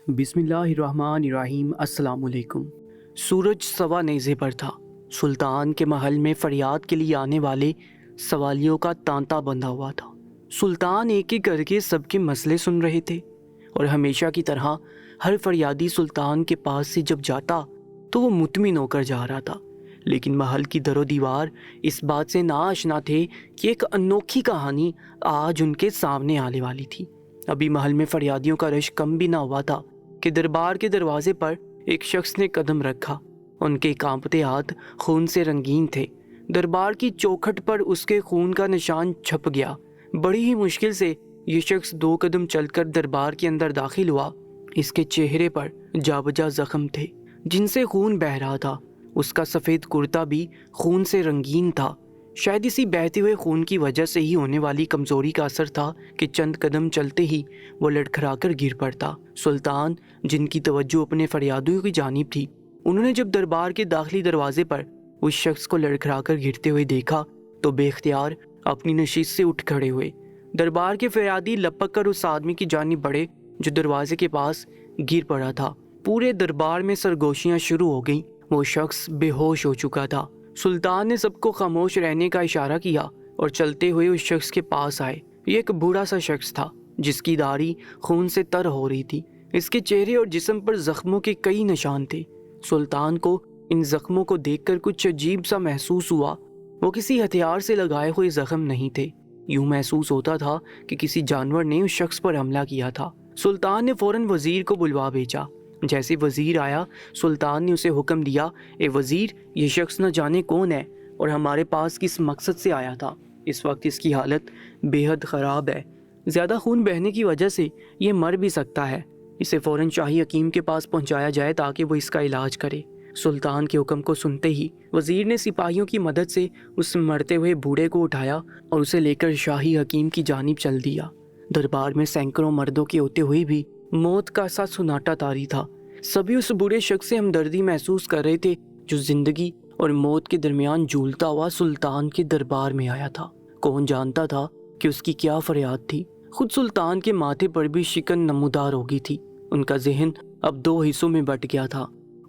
बिस्मिल्लाहिर्रहमानिर्रहीम। अस्सलाम वालेकुम। सूरज सवा नेज़े पर था। सुल्तान के महल में फरियाद के लिए आने वाले सवालियों का तांता बंधा हुआ था। सुल्तान एक एक करके सबके मसले सुन रहे थे और हमेशा की तरह हर फरियादी सुल्तान के पास से जब जाता तो वो मुतमिन होकर जा रहा था। लेकिन महल की दरो दीवार इस बात से नाआशना थे कि एक अनोखी कहानी आज उनके सामने आने वाली थी। अभी महल में फरियादियों का रश कम भी ना हुआ था कि दरबार के दरवाजे पर एक शख्स ने कदम रखा। उनके कांपते हाथ खून से रंगीन थे। दरबार की चौखट पर उसके खून का निशान छप गया। बड़ी ही मुश्किल से ये शख्स 2 कदम चलकर दरबार के अंदर दाखिल हुआ। इसके चेहरे पर जाबजा जख्म थे जिनसे खून बह रहा था। उसका सफ़ेद कुर्ता भी खून से रंगीन था। शायद इसी बहते हुए खून की वजह से ही होने वाली कमज़ोरी का असर था कि चंद कदम चलते ही वो लड़खड़ाकर गिर पड़ता। सुल्तान, जिनकी तवज्जो अपने फरियादियों की जानिब थी, उन्होंने जब दरबार के दाखिली दरवाजे पर उस शख्स को लड़खड़ाकर गिरते हुए देखा तो बेख्तियार अपनी नशीस से उठ खड़े हुए। दरबार के फरियादी लपक कर उस आदमी की जानिब बढ़े जो दरवाजे के पास गिर पड़ा था। पूरे दरबार में सरगोशियाँ शुरू हो गईं। वो शख्स बेहोश हो चुका था। सुल्तान ने सबको खामोश रहने का इशारा किया और चलते हुए उस शख्स के पास आए। ये एक बूढ़ा सा शख्स था जिसकी दाढ़ी खून से तर हो रही थी। इसके चेहरे और जिस्म पर जख्मों के कई निशान थे। सुल्तान को इन जख्मों को देखकर कुछ अजीब सा महसूस हुआ। वो किसी हथियार से लगाए हुए जख्म नहीं थे। यूं महसूस होता था कि किसी जानवर ने उस शख्स पर हमला किया था। सुल्तान ने फौरन वजीर को बुलवा भेजा। जैसे वजीर आया, सुल्तान ने उसे हुक्म दिया, ए वजीर, ये शख्स न जाने कौन है और हमारे पास किस मकसद से आया था। इस वक्त इसकी हालत बेहद ख़राब है। ज़्यादा खून बहने की वजह से ये मर भी सकता है। इसे फ़ौरन शाही हकीम के पास पहुंचाया जाए ताकि वो इसका इलाज करे। सुल्तान के हुक्म को सुनते ही वजीर ने सिपाहियों की मदद से उस मरते हुए बूढ़े को उठाया और उसे लेकर शाही हकीम की जानिब चल दिया। दरबार में सैकड़ों मर्दों के होते हुए भी मौत का सा सुनाटा तारी था। सभी उस बूढ़े शख्स से हमदर्दी महसूस कर रहे थे जो जिंदगी और मौत के दरमियान झूलता हुआ सुल्तान के दरबार में आया था। कौन जानता था कि उसकी क्या फरियाद थी। खुद सुल्तान के माथे पर भी शिकन नमूदार हो गई थी। उनका जहन अब 2 हिस्सों में बट गया था।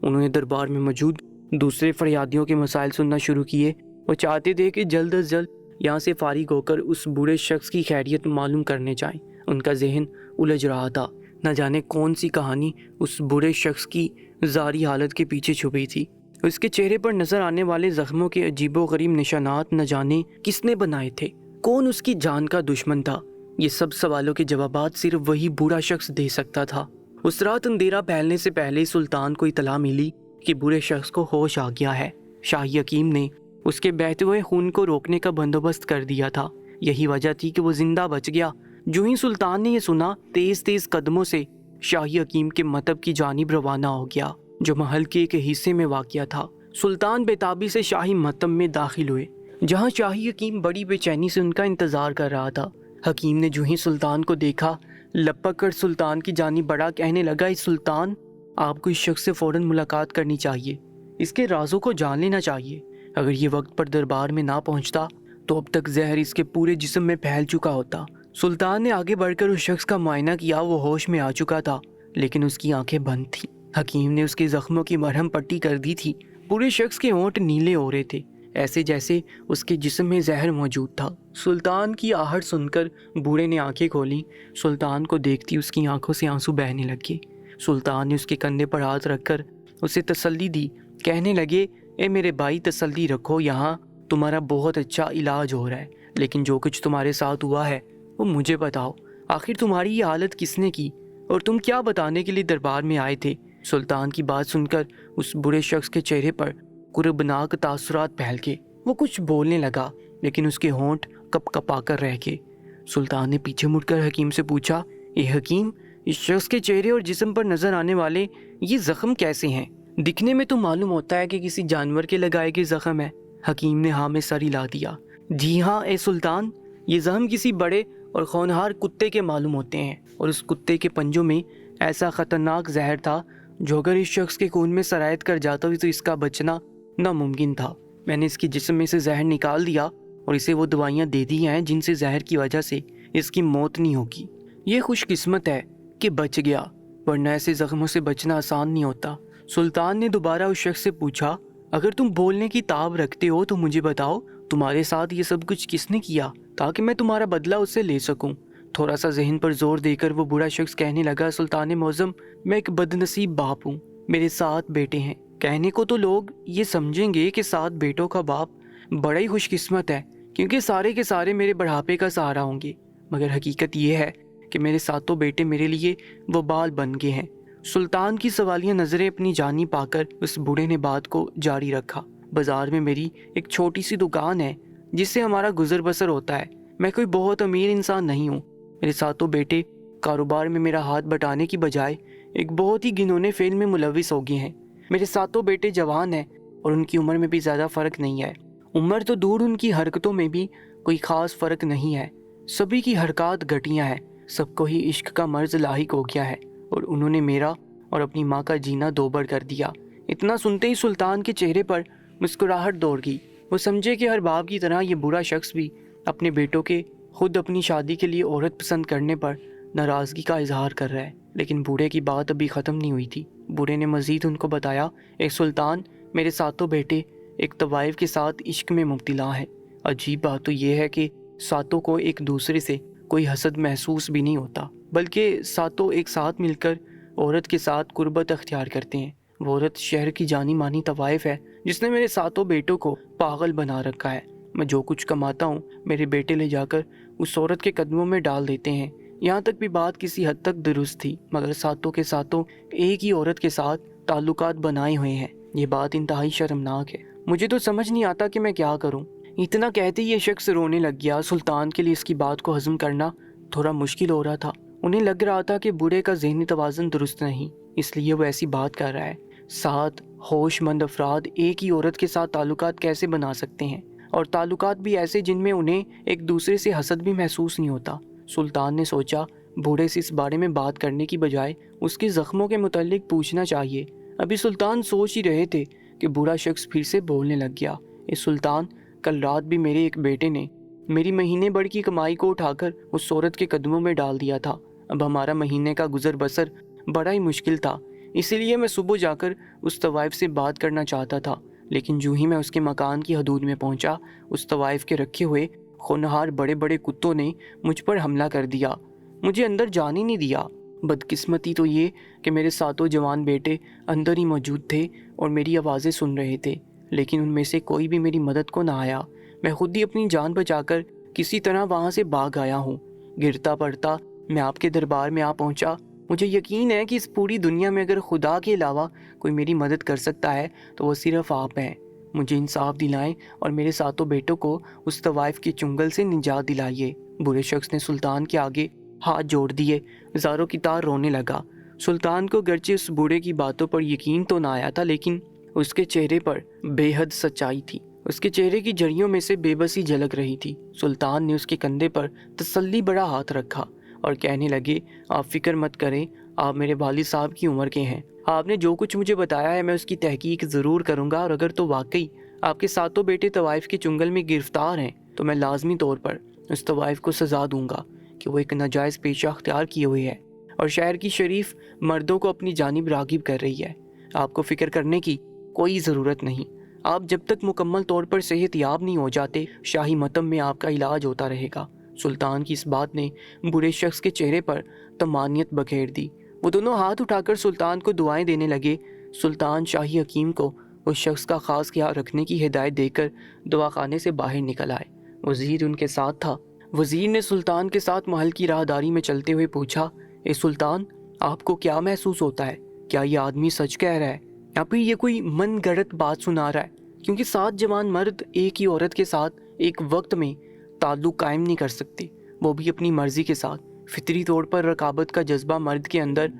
उन्होंने दरबार में मौजूद दूसरे फरियादियों के मसाइल सुनना शुरू किए। वो चाहते थे कि जल्द अज जल्द यहाँ से फारिग होकर उस बूढ़े शख्स की खैरियत मालूम करने जाएं। उनका जहन उलझ रहा था। न जाने कौन सी कहानी उस बूढ़े शख्स की जारी हालत के पीछे छुपी थी। उसके चेहरे पर नजर आने वाले जख्मों के अजीबोगरीब निशानात न जाने किसने बनाए थे। कौन उसकी जान का दुश्मन था। ये सब सवालों के जवाबात सिर्फ वही बूढ़ा शख्स दे सकता था। उस रात अंधेरा फैलने से पहले सुल्तान को इतला मिली कि बूढ़े शख्स को होश आ गया है। शाही हकीम ने उसके बहते हुए खून को रोकने का बंदोबस्त कर दिया था। यही वजह थी कि वो जिंदा बच गया। जो ही सुल्तान ने यह सुना, तेज तेज कदमों से शाही हकीम के मतब की जानिब रवाना हो गया जो महल के एक हिस्से में वाक़िया था। सुल्तान बेताबी से शाही मतब में दाखिल हुए जहां शाही हकीम बड़ी बेचैनी से उनका इंतजार कर रहा था। हकीम ने जो ही सुल्तान को देखा, लपक कर सुल्तान की जानिब बढ़ा, कहने लगा, इस सुल्तान, आपको इस शख्स से फौरन मुलाकात करनी चाहिए। इसके राजों को जान लेना चाहिए। अगर ये वक्त पर दरबार में ना पहुंचता तो अब तक जहर इसके पूरे जिस्म में फैल चुका होता। सुल्तान ने आगे बढ़कर उस शख्स का मुआयना किया। वो होश में आ चुका था लेकिन उसकी आंखें बंद थीं। हकीम ने उसके जख्मों की मरहम पट्टी कर दी थी। पूरे शख्स के होंठ नीले हो रहे थे, ऐसे जैसे उसके जिस्म में जहर मौजूद था। सुल्तान की आहट सुनकर बूढ़े ने आंखें खोली। सुल्तान को देखती उसकी आंखों से आंसू बहने लगे। सुल्तान ने उसके कंधे पर हाथ रखकर उसे तसल्ली दी। कहने लगे, ए मेरे भाई, तसल्ली रखो, यहाँ तुम्हारा बहुत अच्छा इलाज हो रहा है। लेकिन जो कुछ तुम्हारे साथ हुआ है वो मुझे बताओ। आखिर तुम्हारी ये हालत किसने की और तुम क्या बताने के लिए दरबार में आए थे। सुल्तान की बात सुनकर उस बुरे शख्स के चेहरे पर कुर्बनाक तासुरात फैल गए। वो कुछ बोलने लगा लेकिन उसके होंठ कप कपाकर रह गए। सुल्तान ने पीछे मुड़कर हकीम से पूछा, ये हकीम, इस शख्स के चेहरे और जिस्म पर नजर आने वाले ये जख्म कैसे हैं? दिखने में तो मालूम होता है कि किसी जानवर के लगाए गए जख्म है। हकीम ने हाँ में सर हिला दिया। जी हाँ ए सुल्तान, ये जख्म किसी बड़े और खूनहार कुत्ते के मालूम होते हैं और उस कुत्ते के पंजों में ऐसा खतरनाक जहर था जो अगर इस शख्स के खून में सरायत कर जाता तो इसका बचना नामुमकिन था। मैंने इसके जिस्म में से जहर निकाल दिया और इसे वो दवाइयाँ दे दी हैं जिनसे जहर की वजह से इसकी मौत नहीं होगी। ये खुशकिस्मत है कि बच गया। ورنہ ایسے जख्मों से बचना आसान नहीं होता। सुल्तान ने दोबारा उस शख्स से पूछा, अगर तुम बोलने की ताब रखते हो तो मुझे बताओ तुम्हारे साथ ये सब कुछ किसने किया, ताकि मैं तुम्हारा बदला उससे ले सकूं। थोड़ा सा जहन पर जोर देकर वो बूढ़ा शख्स कहने लगा, सुल्तान मौज़म, मैं एक बदनसीब बाप हूँ, मेरे 7 बेटे हैं। कहने को तो लोग ये समझेंगे कि 7 बेटों का बाप बड़ा ही खुशकिस्मत है, क्योंकि सारे के सारे मेरे बढ़ापे का सहारा होंगे, मगर हकीकत ये है कि मेरे 7 बेटे मेरे लिए वबाल बन गए हैं। सुल्तान की सवालिया नज़रें अपनी जानी पाकर उस बूढ़े ने बात को जारी रखा, बाजार में मेरी एक छोटी सी दुकान है जिससे हमारा गुजर बसर होता है। मैं कोई बहुत अमीर इंसान नहीं हूँ। मेरे 7 बेटे कारोबार में मेरा हाथ बटाने की बजाय एक बहुत ही घिनौने फेल में मुलविस हो गए हैं। मेरे 7 बेटे जवान हैं और उनकी उम्र में भी ज़्यादा फ़र्क नहीं है। उम्र तो दूर, उनकी हरकतों में भी कोई ख़ास फ़र्क नहीं है। सभी की हरकत घटियाँ हैं, सबको ही इश्क का मर्ज लाहिक हो गया है और उन्होंने मेरा और अपनी माँ का जीना दोबर कर दिया। इतना सुनते ही सुल्तान के चेहरे पर मुस्कुराहट दौड़ गई। वो समझे कि हर बाप की तरह ये बुरा शख्स भी अपने बेटों के खुद अपनी शादी के लिए औरत पसंद करने पर नाराज़गी का इजहार कर रहा है। लेकिन बूढ़े की बात अभी ख़त्म नहीं हुई थी। बूढ़े ने मज़ीद उनको बताया, एक सुल्तान, मेरे 7 बेटे एक तवाइफ के साथ इश्क में मुब्तला है। अजीब बात तो ये है कि 7 को एक दूसरे से कोई हसद महसूस भी नहीं होता, बल्कि 7 एक साथ मिलकर औरत के साथ कुर्बत अख्तियार करते हैं। वो औरत शहर की जानी मानी तवाइफ है जिसने मेरे 7 बेटों को पागल बना रखा है। मैं जो कुछ कमाता हूँ मेरे बेटे ले जाकर उस औरत के कदमों में डाल देते हैं। यहाँ तक भी बात किसी हद तक दुरुस्त थी, मगर 7 के 7 एक ही औरत के साथ ताल्लुकात बनाए हुए हैं। ये बात इंतहाई शर्मनाक है। मुझे तो समझ नहीं आता कि मैं क्या करूँ। इतना कहते ही ये शख्स रोने लग गया। सुल्तान के लिए इसकी बात को हजम करना थोड़ा मुश्किल हो रहा था। उन्हें लग रहा था कि बूढ़े का ज़हनी तवाज़ुन दुरुस्त नहीं, इसलिए वो ऐसी बात कर रहा है। 7 होशमंद अफराद एक ही औरत के साथ ताल्लुकात कैसे बना सकते हैं, और ताल्लुकात भी ऐसे जिनमें उन्हें एक दूसरे से हसद भी महसूस नहीं होता। सुल्तान ने सोचा, बूढ़े से इस बारे में बात करने की बजाय उसके ज़ख्मों के मुताल्लिक पूछना चाहिए। अभी सुल्तान सोच ही रहे थे कि बूढ़ा शख्स फिर से बोलने लग गया, इस सुल्तान, कल रात भी मेरे एक बेटे ने मेरी महीने भर की कमाई को उठाकर उस औरत के कदमों में डाल दिया था। अब हमारा महीने का गुजर बसर बड़ा ही मुश्किल था, इसीलिए मैं सुबह जाकर उस तवाइफ से बात करना चाहता था, लेकिन जो ही मैं उसके मकान की हदूद में पहुंचा, उस तवाइफ के रखे हुए खूनहार बड़े बड़े कुत्तों ने मुझ पर हमला कर दिया, मुझे अंदर जाने नहीं दिया। बदकिस्मती तो ये कि मेरे 7 जवान बेटे अंदर ही मौजूद थे और मेरी आवाज़ें सुन रहे थे, लेकिन उनमें से कोई भी मेरी मदद को ना आया। मैं खुद ही अपनी जान बचाकर किसी तरह वहाँ से भाग आया हूँ। गिरता पड़ता मैं आपके दरबार में आ पहुँचा। मुझे यकीन है कि इस पूरी दुनिया में अगर खुदा के अलावा कोई मेरी मदद कर सकता है तो वो सिर्फ आप हैं। मुझे इंसाफ दिलाएं और मेरे 7 बेटों को उस तवाइफ के चुंगल से निजात दिलाइए। बुरे शख्स ने सुल्तान के आगे हाथ जोड़ दिए, ज़ारों की तार रोने लगा। सुल्तान को गर्चे उस बूढ़े की बातों पर यकीन तो ना आया था, लेकिन उसके चेहरे पर बेहद सच्चाई थी। उसके चेहरे की जड़ियों में से बेबसी झलक रही थी। सुल्तान ने उसके कंधे पर तसल्ली बड़ा हाथ रखा और कहने लगे, आप फिक्र मत करें, आप मेरे वालिद साहब की उम्र के हैं। आपने जो कुछ मुझे बताया है मैं उसकी तहकीक ज़रूर करूँगा, और अगर तो वाकई आपके 7 बेटे तवाइफ के चुंगल में गिरफ्तार हैं तो मैं लाजमी तौर पर उस तवाइफ को सज़ा दूँगा कि वो एक नाजायज़ पेशा अख्तियार किए हुए है और शहर की शरीफ मर्दों को अपनी जानिब रागिब कर रही है। आपको फ़िक्र करने की कोई ज़रूरत नहीं। आप जब तक मुकम्मल तौर पर सेहतयाब नहीं हो जाते, शाही मतम में आपका इलाज होता रहेगा। सुल्तान की इस बात ने बुरे शख्स के चेहरे पर तमानियत बखेर दी। वो दोनों हाथ उठाकर सुल्तान को दुआएं देने लगे। सुल्तान शाही हकीम को उस शख्स का ख़ास ख्याल रखने की हिदायत देकर दवाखाने से बाहर निकल आए। वज़ीर उनके साथ था। वज़ीर ने सुल्तान के साथ महल की राहदारी में चलते हुए पूछा, ए सुल्तान, आपको क्या महसूस होता है? क्या ये आदमी सच कह रहा है या फिर ये कोई मन गढ़ंत बात सुना रहा है? क्योंकि 7 जवान मर्द एक ही औरत के साथ एक वक्त में ताल्लुक़ कायम नहीं कर सकते, वो भी अपनी मर्ज़ी के साथ। फितरी तौर पर रकाबत का जज्बा मर्द के अंदर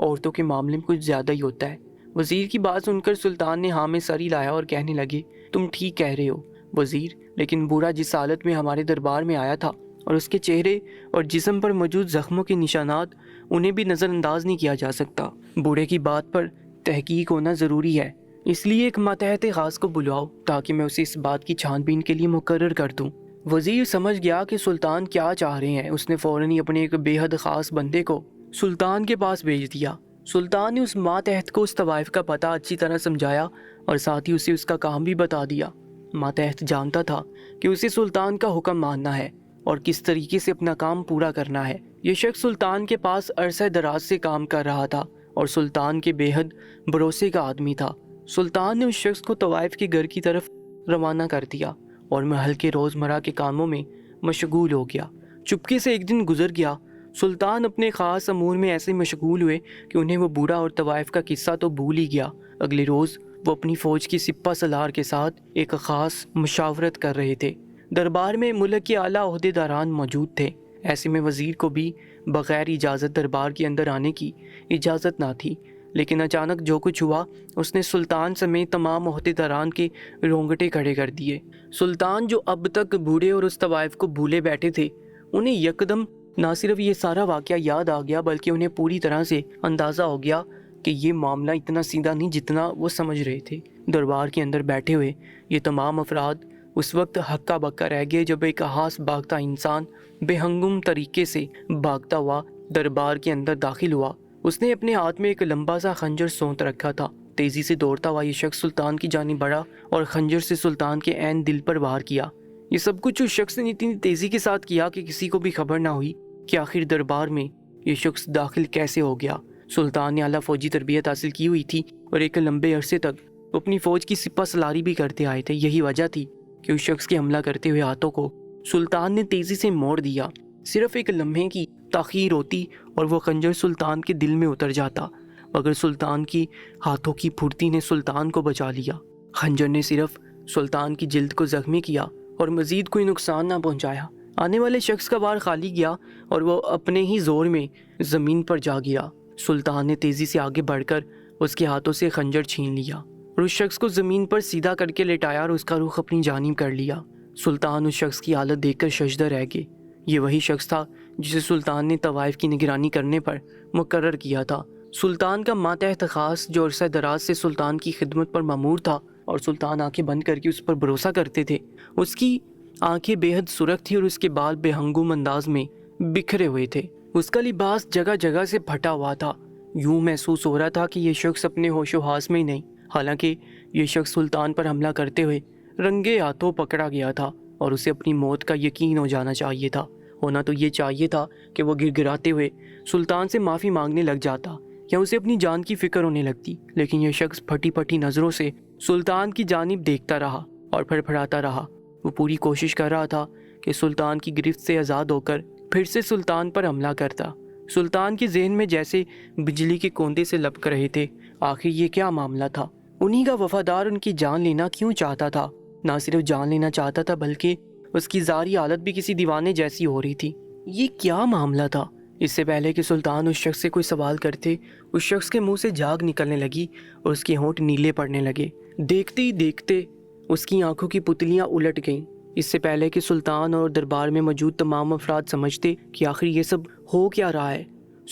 औरतों के मामले में कुछ ज़्यादा ही होता है। वज़ीर की बात सुनकर सुल्तान ने हाँ में सर हिलाया और कहने लगे, तुम ठीक कह रहे हो वज़ीर, लेकिन बूढ़ा जिस हालत में हमारे दरबार में आया था और उसके चेहरे और जिस्म पर मौजूद ज़ख्मों के निशानात, उन्हें भी नज़रअंदाज नहीं किया जा सकता। बूढ़े की बात पर तहकीक होना ज़रूरी है, इसलिए एक मातहत ख़ास को बुलाओ ताकि मैं उसे इस बात की छानबीन के लिए मुकर्रर कर दूँ। वज़ीर समझ गया कि सुल्तान क्या चाह रहे हैं। उसने फ़ौरन ही अपने एक बेहद ख़ास बंदे को सुल्तान के पास भेज दिया। سلطان نے اس ماتحت کو اس طوائف کا پتہ اچھی طرح سمجھایا اور ساتھ ہی اسے اس کا کام بھی بتا دیا۔ ماتحت جانتا تھا کہ اسے سلطان کا حکم ماننا ہے اور کس طریقے سے اپنا کام پورا کرنا ہے۔ یہ شخص سلطان کے پاس عرصہ دراز سے کام کر رہا تھا اور سلطان کے بے حد بھروسے کا آدمی تھا۔ سلطان نے اس شخص کو طوائف کے گھر کی طرف روانہ کر دیا اور محل کے روزمرہ کے کاموں میں مشغول ہو گیا۔ چپکے سے ایک دن گزر گیا۔ سلطان اپنے خاص امور میں ایسے مشغول ہوئے کہ انہیں وہ بوڑھا اور طوائف کا قصہ تو بھول ہی گیا۔ اگلے روز وہ اپنی فوج کی سپہ سالار کے ساتھ ایک خاص مشاورت کر رہے تھے۔ دربار میں ملک کے اعلیٰ عہدیداران موجود تھے۔ ایسے میں وزیر کو بھی بغیر اجازت دربار کے اندر آنے کی اجازت نہ تھی، لیکن اچانک جو کچھ ہوا اس نے سلطان سمیت تمام عہدیداران کے رونگٹے کھڑے کر دیے۔ سلطان جو اب تک بوڑھے اور اس طوائف کو بھولے بیٹھے تھے، انہیں یکدم نہ صرف یہ سارا واقعہ یاد آ گیا بلکہ انہیں پوری طرح سے اندازہ ہو گیا کہ یہ معاملہ اتنا سیدھا نہیں جتنا وہ سمجھ رہے تھے۔ دربار کے اندر بیٹھے ہوئے یہ تمام افراد اس وقت ہکا بکا رہ گئے جب ایک ہاس بھاگتا انسان بے ہنگم طریقے سے بھاگتا ہوا دربار کے اندر داخل ہوا۔ اس نے اپنے ہاتھ میں ایک لمبا سا خنجر سونت رکھا تھا۔ تیزی سے دوڑتا ہوا یہ شخص سلطان کی جانب بڑھا اور خنجر سے سلطان کے عین دل پر وار کیا۔ یہ سب کچھ اس شخص نے اتنی تیزی کے ساتھ کیا کہ کسی کو بھی خبر نہ ہوئی کہ آخر دربار میں یہ شخص داخل کیسے ہو گیا۔ سلطان نے اعلیٰ فوجی تربیت حاصل کی ہوئی تھی اور ایک لمبے عرصے تک وہ اپنی فوج کی سپہ سالاری بھی کرتے آئے تھے۔ یہی وجہ تھی کہ اس شخص کے حملہ کرتے ہوئے ہاتھوں کو سلطان نے تیزی سے موڑ دیا۔ صرف ایک لمحے کی تاخیر ہوتی اور وہ خنجر سلطان کے دل میں اتر جاتا، مگر سلطان کی ہاتھوں کی پھرتی نے سلطان کو بچا لیا۔ خنجر نے صرف سلطان کی جلد کو زخمی کیا اور مزید کوئی نقصان نہ پہنچایا۔ آنے والے شخص کا وار خالی گیا اور وہ اپنے ہی زور میں زمین پر جا گیا۔ سلطان نے تیزی سے آگے بڑھ کر اس کے ہاتھوں سے خنجر چھین لیا اور اس شخص کو زمین پر سیدھا کر کے لٹایا اور اس کا رخ اپنی جانب کر لیا۔ سلطان اس شخص کی حالت دیکھ کر ششدر رہ گئے۔ یہ وہی شخص تھا جسے سلطان نے طوائف کی نگرانی کرنے پر مقرر کیا تھا۔ سلطان کا ماتحت خاص جو عرصہ دراز سے سلطان کی خدمت پر مامور تھا اور سلطان آنکھیں بند کر کے اس پر بھروسہ کرتے تھے۔ اس کی آنکھیں بے حد سرخ تھی اور اس کے بال بے ہنگم انداز میں بکھرے ہوئے تھے۔ اس کا لباس جگہ جگہ سے پھٹا ہوا تھا۔ یوں محسوس ہو رہا تھا کہ یہ شخص اپنے ہوش و حواس میں ہی نہیں، حالانکہ یہ شخص سلطان پر حملہ کرتے ہوئے رنگے ہاتھوں پکڑا گیا تھا اور اسے اپنی موت کا یقین ہو جانا چاہیے تھا۔ ہونا تو یہ چاہیے تھا کہ وہ گر گراتے ہوئے سلطان سے معافی مانگنے لگ جاتا یا اسے اپنی جان کی فکر ہونے لگتی، لیکن یہ شخص پھٹی پھٹی نظروں سے سلطان کی جانب دیکھتا رہا اور پھڑپھڑاتا رہا۔ وہ پوری کوشش کر رہا تھا کہ سلطان کی گرفت سے آزاد ہو کر پھر سے سلطان پر حملہ کرتا۔ سلطان کے ذہن میں جیسے بجلی کے کوندے سے لپک رہے تھے، آخر یہ کیا معاملہ تھا؟ انہی کا وفادار ان کی جان لینا کیوں چاہتا تھا؟ نہ صرف جان لینا چاہتا تھا بلکہ اس کی ظاہری حالت بھی کسی دیوانے جیسی ہو رہی تھی۔ یہ کیا معاملہ تھا؟ اس سے پہلے کہ سلطان اس شخص سے کوئی سوال کرتے، اس شخص کے منہ سے جھاگ نکلنے لگی اور اس کے ہونٹ نیلے پڑنے لگے۔ دیکھتے ہی دیکھتے اس کی آنکھوں کی پتلیاں الٹ گئیں۔ اس سے پہلے کہ سلطان اور دربار میں موجود تمام افراد سمجھتے کہ آخر یہ سب ہو کیا رہا ہے،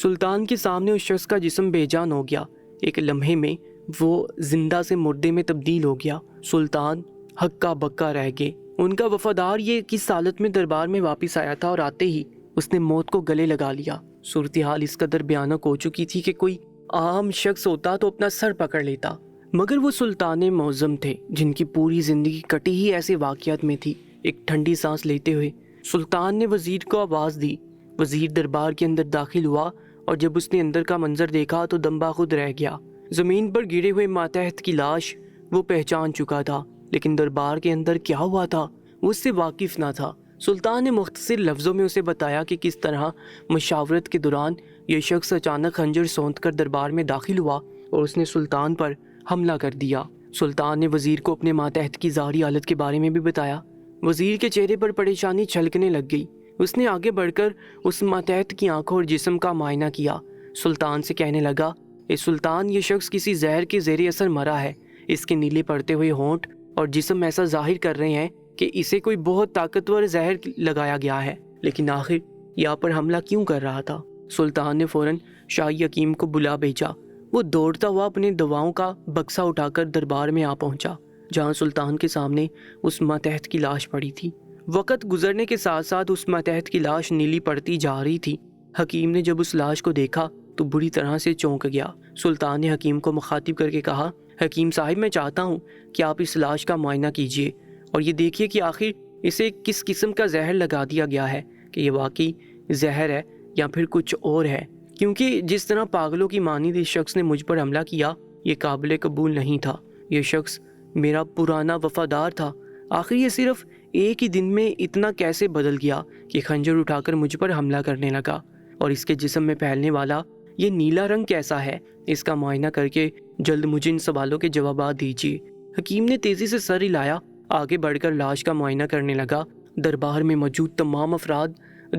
سلطان کے سامنے اس شخص کا جسم بے جان ہو گیا۔ ایک لمحے میں وہ زندہ سے مردے میں تبدیل ہو گیا۔ سلطان ہکا بکا رہ گئے۔ ان کا وفادار یہ کس حالت میں دربار میں واپس آیا تھا اور آتے ہی اس نے موت کو گلے لگا لیا۔ صورتحال اس قدر بھیانک ہو چکی تھی کہ کوئی عام شخص ہوتا تو اپنا سر پکڑ لیتا، مگر وہ سلطان معظم تھے جن کی پوری زندگی کٹی ہی ایسے واقعات میں تھی۔ ایک ٹھنڈی سانس لیتے ہوئے سلطان نے وزیر کو آواز دی۔ وزیر دربار کے اندر داخل ہوا اور جب اس نے اندر کا منظر دیکھا تو دم باخود رہ گیا۔ زمین پر گرے ہوئے ماتحت کی لاش وہ پہچان چکا تھا، لیکن دربار کے اندر کیا ہوا تھا وہ اس سے واقف نہ تھا۔ سلطان نے مختصر لفظوں میں اسے بتایا کہ کس طرح مشاورت کے دوران یہ شخص اچانک خنجر سونت کر دربار میں داخل ہوا اور اس نے سلطان پر حملہ کر دیا۔ سلطان نے وزیر کو اپنے ماتحت کی ظاہری حالت کے بارے میں بھی بتایا۔ وزیر کے چہرے پر پریشانی چھلکنے لگ گئی۔ اس نے آگے بڑھ کر اس ماتحت کی آنکھوں اور جسم کا معائنہ کیا۔ سلطان سے کہنے لگا، اے سلطان، یہ شخص کسی زہر کے زیر اثر مرا ہے۔ اس کے نیلے پڑتے ہوئے ہونٹ اور جسم ایسا ظاہر کر رہے ہیں کہ اسے کوئی بہت طاقتور زہر لگایا گیا ہے، لیکن آخر یہاں پر حملہ کیوں کر رہا تھا؟ سلطان نے فوراً شاہی حکیم کو بلا بھیجا۔ وہ دوڑتا ہوا اپنے دواؤں کا بکسہ اٹھا کر دربار میں آ پہنچا، جہاں سلطان کے سامنے اس ماتحت کی لاش پڑی تھی۔ وقت گزرنے کے ساتھ ساتھ اس ماتحت کی لاش نیلی پڑتی جا رہی تھی۔ حکیم نے جب اس لاش کو دیکھا تو بری طرح سے چونک گیا۔ سلطان نے حکیم کو مخاطب کر کے کہا، حکیم صاحب میں چاہتا ہوں کہ آپ اس لاش کا معائنہ کیجیے اور یہ دیکھیے کہ آخر اسے کس قسم کا زہر لگا دیا گیا ہے، کہ یہ واقعی زہر ہے یا پھر کچھ اور ہے، کیونکہ جس طرح پاگلوں کی مانند اس شخص نے مجھ پر حملہ کیا یہ قابل قبول نہیں تھا۔ یہ شخص میرا پرانا وفادار تھا، آخر یہ صرف ایک ہی دن میں اتنا کیسے بدل گیا کہ خنجر اٹھا کر مجھ پر حملہ کرنے لگا؟ اور اس کے جسم میں پھیلنے والا یہ نیلا رنگ کیسا ہے؟ اس کا معائنہ کر کے جلد مجھے ان سوالوں کے جوابات دیجیے۔ حکیم نے تیزی سے سر ہلایا، آگے بڑھ کر لاش کا معائنہ کرنے لگا۔ دربار میں موجود تمام افراد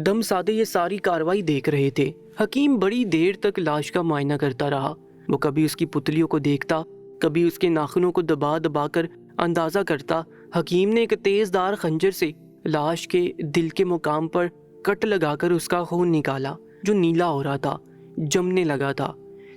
دم سادے یہ ساری کاروائی دیکھ رہے تھے۔ حکیم بڑی دیر تک لاش کا معائنہ کرتا رہا۔ وہ کبھی اس کی پتلیوں کو دیکھتا، کبھی اس کے ناخنوں کو دبا دبا کر اندازہ کرتا۔ حکیم نے ایک تیز دار خنجر سے لاش کے دل کے مقام پر کٹ لگا کر اس کا خون نکالا، جو نیلا ہو رہا تھا، جمنے لگا تھا۔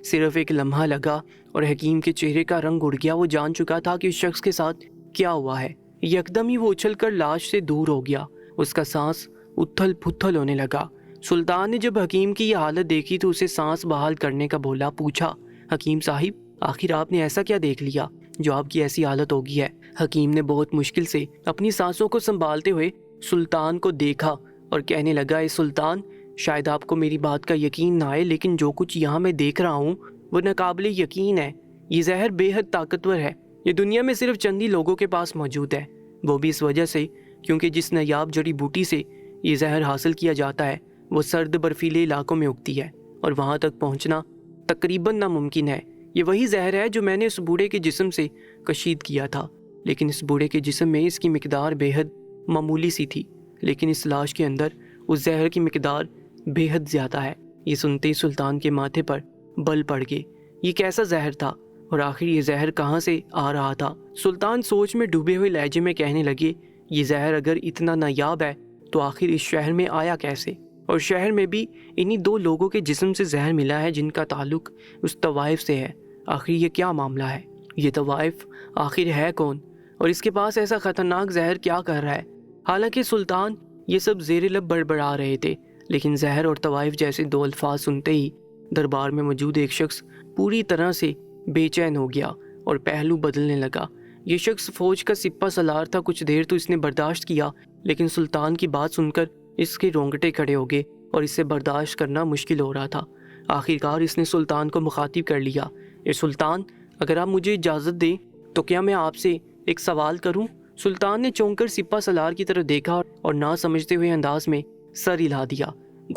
صرف ایک لمحہ لگا اور حکیم کے چہرے کا رنگ اڑ گیا۔ وہ جان چکا تھا کہ اس شخص کے ساتھ کیا ہوا ہے۔ یکدم ہی وہ اچھل کر لاش سے دور ہو گیا، اس کا سانس اتھل پھتھل ہونے لگا۔ سلطان نے جب حکیم کی یہ حالت دیکھی تو اسے سانس بحال کرنے کا بولا۔ پوچھا، حکیم صاحب آخر آپ نے ایسا کیا دیکھ لیا جو آپ کی ایسی حالت ہو گئی ہے؟ حکیم نے بہت مشکل سے اپنی سانسوں کو سنبھالتے ہوئے سلطان کو دیکھا اور کہنے لگا، اے سلطان، شاید آپ کو میری بات کا یقین نہ آئے، لیکن جو کچھ یہاں میں دیکھ رہا ہوں وہ ناقابل یقین ہے۔ یہ زہر بے حد طاقتور ہے، یہ دنیا میں صرف چند ہی لوگوں کے پاس موجود ہے، وہ بھی اس وجہ سے کیونکہ جس نایاب جڑی بوٹی سے یہ زہر حاصل کیا جاتا ہے وہ سرد برفیلے علاقوں میں اگتی ہے اور وہاں تک پہنچنا تقریباً ناممکن ہے۔ یہ وہی زہر ہے جو میں نے اس بوڑھے کے جسم سے کشید کیا تھا، لیکن اس بوڑھے کے جسم میں اس کی مقدار بے حد معمولی سی تھی، لیکن اس لاش کے اندر اس زہر کی مقدار بے حد زیادہ ہے۔ یہ سنتے ہی سلطان کے ماتھے پر بل پڑ گئے۔ یہ کیسا زہر تھا اور آخر یہ زہر کہاں سے آ رہا تھا؟ سلطان سوچ میں ڈوبے ہوئے لہجے میں کہنے لگے، یہ زہر اگر اتنا نایاب ہے تو آخر اس شہر میں آیا کیسے؟ اور شہر میں بھی انہی دو لوگوں کے جسم سے زہر ملا ہے جن کا تعلق اس طوائف سے ہے۔ آخر یہ کیا معاملہ ہے؟ یہ طوائف آخر ہے کون اور اس کے پاس ایسا خطرناک زہر کیا کر رہا ہے؟ حالانکہ سلطان یہ سب زیر لب بڑبڑا رہے تھے، لیکن زہر اور طوائف جیسے دو الفاظ سنتے ہی دربار میں موجود ایک شخص پوری طرح سے بے چین ہو گیا اور پہلو بدلنے لگا۔ یہ شخص فوج کا سپہ سالار تھا۔ کچھ دیر تو اس نے برداشت کیا، لیکن سلطان کی بات سن کر اس کے رونگٹے کھڑے ہو گئے اور اسے برداشت کرنا مشکل ہو رہا تھا۔ آخرکار اس نے سلطان کو مخاطب کر لیا، اے سلطان، اگر آپ مجھے اجازت دیں تو کیا میں آپ سے ایک سوال کروں؟ سلطان نے چونک کر سپہ سالار کی طرف دیکھا اور نہ سمجھتے ہوئے انداز میں سر ہلا دیا،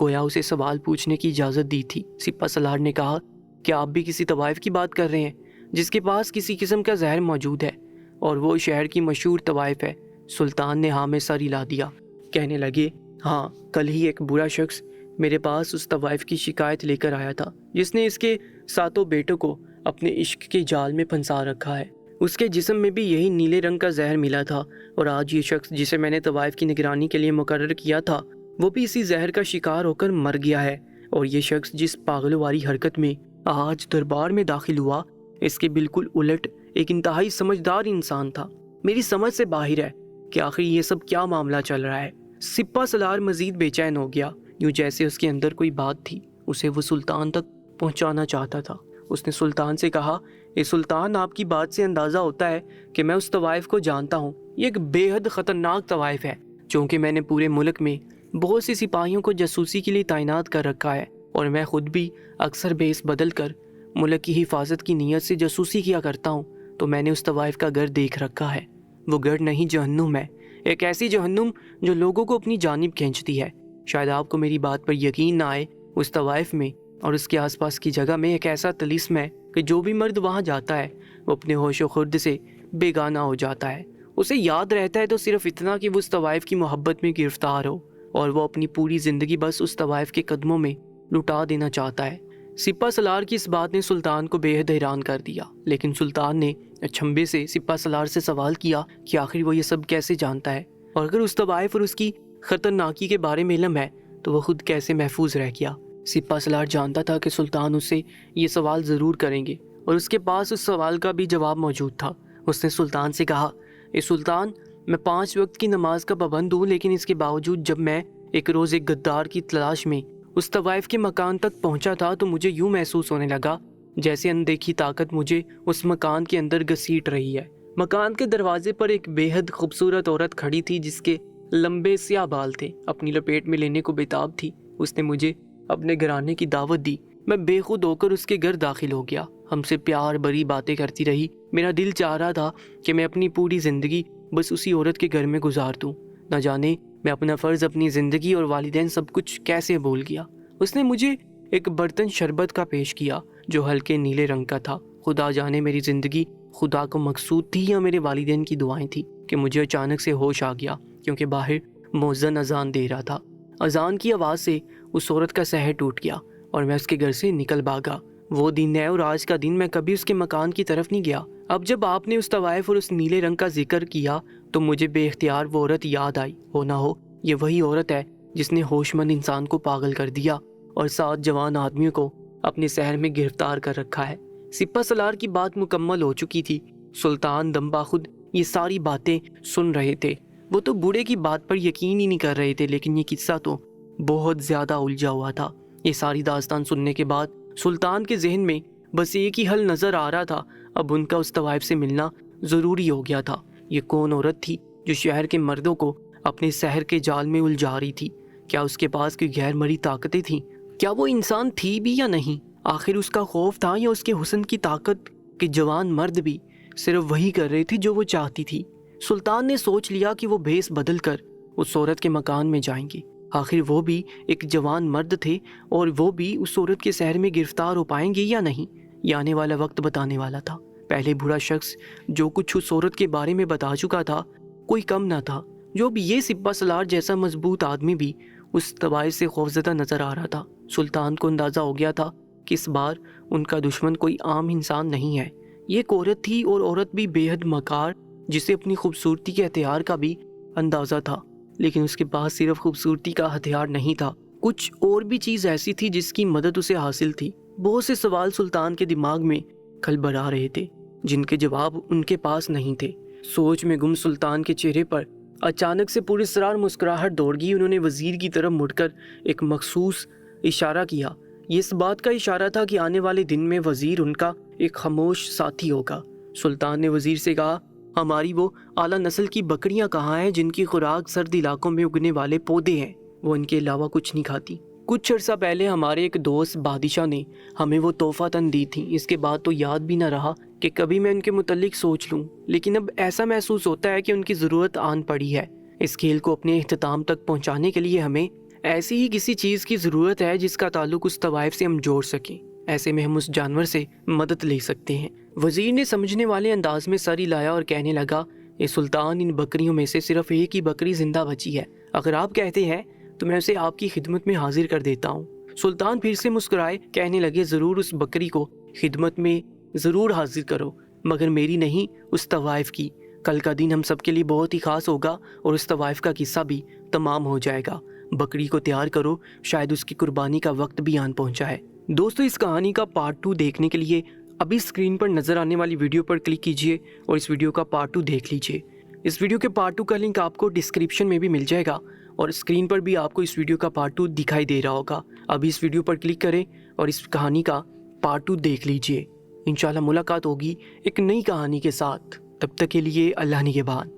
گویا اسے سوال پوچھنے کی اجازت دی تھی۔ سپہ سالار نے کہا، کیا آپ بھی کسی طوائف کی بات کر رہے ہیں جس کے پاس کسی قسم کا زہر موجود ہے اور وہ شہر کی مشہور طوائف ہے؟ سلطان نے ہاں میں سر ہلا دیا، کہنے لگے، ہاں، کل ہی ایک برا شخص میرے پاس اس طوائف کی شکایت لے کر آیا تھا جس نے اس کے 7 بیٹوں کو اپنے عشق کے جال میں پھنسا رکھا ہے۔ اس کے جسم میں بھی یہی نیلے رنگ کا زہر ملا تھا اور آج یہ شخص جسے میں نے طوائف کی نگرانی کے لیے مقرر کیا تھا وہ بھی اسی زہر کا شکار ہو کر مر گیا ہے۔ اور یہ شخص جس پاگلوں والی حرکت میں آج دربار میں داخل ہوا، اس کے بالکل الٹ ایک انتہائی سمجھدار انسان تھا۔ میری سمجھ سے باہر ہے کہ آخر یہ سب کیا معاملہ چل رہا ہے۔ سپہ سالار مزید بے چین ہو گیا، یوں جیسے اس کے اندر کوئی بات تھی اسے وہ سلطان تک پہنچانا چاہتا تھا۔ اس نے سلطان سے کہا، اے سلطان، آپ کی بات سے اندازہ ہوتا ہے کہ میں اس طوائف کو جانتا ہوں۔ یہ ایک بے حد خطرناک طوائف ہے، چونکہ میں نے پورے ملک میں بہت سی سپاہیوں کو جاسوسی کے لیے تعینات کر رکھا ہے اور میں خود بھی اکثر بھیس بدل کر ملک کی حفاظت کی نیت سے جاسوسی کیا کرتا ہوں، تو میں نے اس طوائف کا گھر دیکھ رکھا ہے۔ وہ گھر نہیں، جہنم ہے، ایک ایسی جہنم جو لوگوں کو اپنی جانب کھینچتی ہے۔ شاید آپ کو میری بات پر یقین نہ آئے، اس طوائف میں اور اس کے آس پاس کی جگہ میں ایک ایسا طلسم ہے کہ جو بھی مرد وہاں جاتا ہے وہ اپنے ہوش و خرد سے بیگانہ ہو جاتا ہے۔ اسے یاد رہتا ہے تو صرف اتنا کہ وہ اس طوائف کی محبت میں گرفتار ہو اور وہ اپنی پوری زندگی بس اس طوائف کے قدموں میں لٹا دینا چاہتا ہے۔ سپہ سالار کی اس بات نے سلطان کو بے حد حیران کر دیا، لیکن سلطان نے اچنبھے سے سپہ سالار سے سوال کیا کہ آخر وہ یہ سب کیسے جانتا ہے، اور اگر اس طوائف اور اس کی خطرناکی کے بارے میں علم ہے تو وہ خود کیسے محفوظ رہ گیا؟ سپہ سالار جانتا تھا کہ سلطان اس سے یہ سوال ضرور کریں گے اور اس کے پاس اس سوال کا بھی جواب موجود تھا۔ اس نے سلطان سے کہا، اے سلطان، میں 5 وقت کی نماز کا پابند ہوں، لیکن اس کے باوجود جب میں ایک روز ایک غدار کی تلاش میں उस तवाइफ के मकान तक पहुंचा था तो मुझे यूं महसूस होने लगा जैसे अनदेखी ताकत मुझे उस मकान के अंदर घसीट रही है। मकान के दरवाजे पर एक बेहद खूबसूरत औरत खड़ी थी जिसके लंबे स्याह बाल थे, अपनी लपेट में लेने को बेताब थी। उसने मुझे अपने घराने की दावत दी। मैं बेखुद होकर उसके घर दाखिल हो गया। हमसे प्यार भरी बातें करती रही। मेरा दिल चाह रहा था कि मैं अपनी पूरी जिंदगी बस उसी औरत के घर में गुजार दूं। न जाने मैं अपना फ़र्ज़, अपनी ज़िंदगी और वालिदैन सब कुछ कैसे भूल गया। उसने मुझे एक बर्तन शरबत का पेश किया जो हल्के नीले रंग का था। खुदा जाने मेरी ज़िंदगी खुदा को मकसूद थी या मेरे वालिदैन की दुआएं थी कि मुझे अचानक से होश आ गया क्योंकि बाहर मुअज्जिन अजान दे रहा था। अजान की आवाज़ से उस औरत का सहर टूट गया और मैं उसके घर से निकल भागा। वो दिन है और आज का दिन मैं कभी उसके मकान की तरफ नहीं गया। अब जब आपने उस तवाइफ और उस नीले रंग का जिक्र किया तो मुझे बेख्तियार वो औरत याद आई। हो ना हो ये वही औरत है जिसने होशमंद इंसान को पागल कर दिया और 7 जवान आदमियों को अपने शहर में गिरफ्तार कर रखा है। सिपा सलार की बात मुकम्मल हो चुकी थी। सुल्तान दम्बाखुद ये सारी बातें सुन रहे थे। वो तो बूढ़े की बात पर यकीन ही नहीं कर रहे थे, लेकिन ये किस्सा तो बहुत ज़्यादा उलझा हुआ था। ये सारी दास्तान सुनने के बाद सुल्तान के जहन में बस एक ही हल नज़र आ रहा था। अब उनका उस तवाइफ से मिलना ज़रूरी हो गया था। ये कौन औरत थी जो शहर के मर्दों को अपने शहर के जाल में उलझा रही थी? क्या उसके पास कोई गैर मरी ताकतें थीं? क्या वो इंसान थी भी या नहीं? आखिर उसका खौफ था या उसके हुस्न की ताकत के जवान मर्द भी सिर्फ वही कर रहे थे जो वो चाहती थी? सुल्तान ने सोच लिया कि वो भेस बदल कर उस औरत के मकान में जाएंगे। आखिर वो भी एक जवान मर्द थे और वो भी उस औरत के शहर में गिरफ्तार हो पाएंगे या नहीं, ये आने वाला वक्त बताने वाला था। पहले बुरा शख्स जो कुछ उस औरत के बारे में बता चुका था कोई कम ना था। जो भी ये सिपा सलार जैसा मजबूत आदमी भी उस तवाइफ से खौफजदा नजर आ रहा था। सुल्तान को अंदाजा हो गया था कि इस बार उनका दुश्मन कोई आम इंसान नहीं है। ये एक औरत थी और औरत भी बेहद मकार, जिसे अपनी खूबसूरती के हथियार का भी अंदाजा था। लेकिन उसके पास सिर्फ खूबसूरती का हथियार नहीं था, कुछ और भी चीज़ ऐसी थी जिसकी मदद उसे हासिल थी। बहुत से सवाल सुल्तान के दिमाग में खलबला रहे थे जिनके जवाब उनके पास नहीं थे। सोच में गुम सुल्तान के चेहरे पर अचानक से पुरस्रार मुस्कुराहट दौड़ गई। उन्होंने वजीर की तरफ मुड़कर एक मखसूस इशारा किया। ये इस बात का इशारा था कि आने वाले दिन में वजीर उनका एक खामोश साथी होगा। सुल्तान ने वजीर से कहा, हमारी वो आला नस्ल की बकरियां कहाँ हैं जिनकी खुराक सर्द इलाकों में उगने वाले पौधे हैं? वो इनके अलावा कुछ नहीं खाती। कुछ अर्सा पहले हमारे एक दोस्त बादशाह ने हमें वो तोहफा तन दी थी। इसके बाद तो याद भी ना रहा कि कभी मैं उनके मुतल्लिक सोच लूं, लेकिन अब ऐसा महसूस होता है कि उनकी ज़रूरत आन पड़ी है। इस खेल को अपने इख्तिताम तक पहुंचाने के लिए हमें ऐसी ही किसी चीज़ की ज़रूरत है जिसका ताल्लुक उस तवाइफ से हम जोड़ सकें। ऐसे में हम उस जानवर से मदद ले सकते हैं। वजीर ने समझने वाले अंदाज में सर हिलाया और कहने लगा, ये सुल्तान, इन बकरियों में से सिर्फ एक ही बकरी जिंदा बची है। अगर आप कहते हैं तो मैं उसे आपकी खिदमत में हाजिर कर देता हूँ। सुल्तान फिर से मुस्कुराए, कहने लगे, ज़रूर उस बकरी को खिदमत में ज़रूर हाजिर करो, मगर मेरी नहीं, उस तवाइफ की। कल का दिन हम सब के लिए बहुत ही ख़ास होगा और उस तवाइफ का किस्सा भी तमाम हो जाएगा। बकरी को तैयार करो, शायद उसकी कुर्बानी का वक्त भी आन पहुँचा है। दोस्तों, इस कहानी का पार्ट 2 देखने के लिए अभी स्क्रीन पर नज़र आने वाली वीडियो पर क्लिक कीजिए और इस वीडियो का पार्ट 2 देख लीजिए। इस वीडियो के पार्ट 2 का लिंक आपको डिस्क्रिप्शन में भी मिल जाएगा और स्क्रीन पर भी आपको इस वीडियो का पार्ट 2 दिखाई दे रहा होगा। अभी इस वीडियो पर क्लिक करें और इस कहानी का पार्ट 2 देख लीजिए। इंशाल्लाह मुलाकात होगी एक नई कहानी के साथ। तब तक के लिए अल्लाह निगहबान।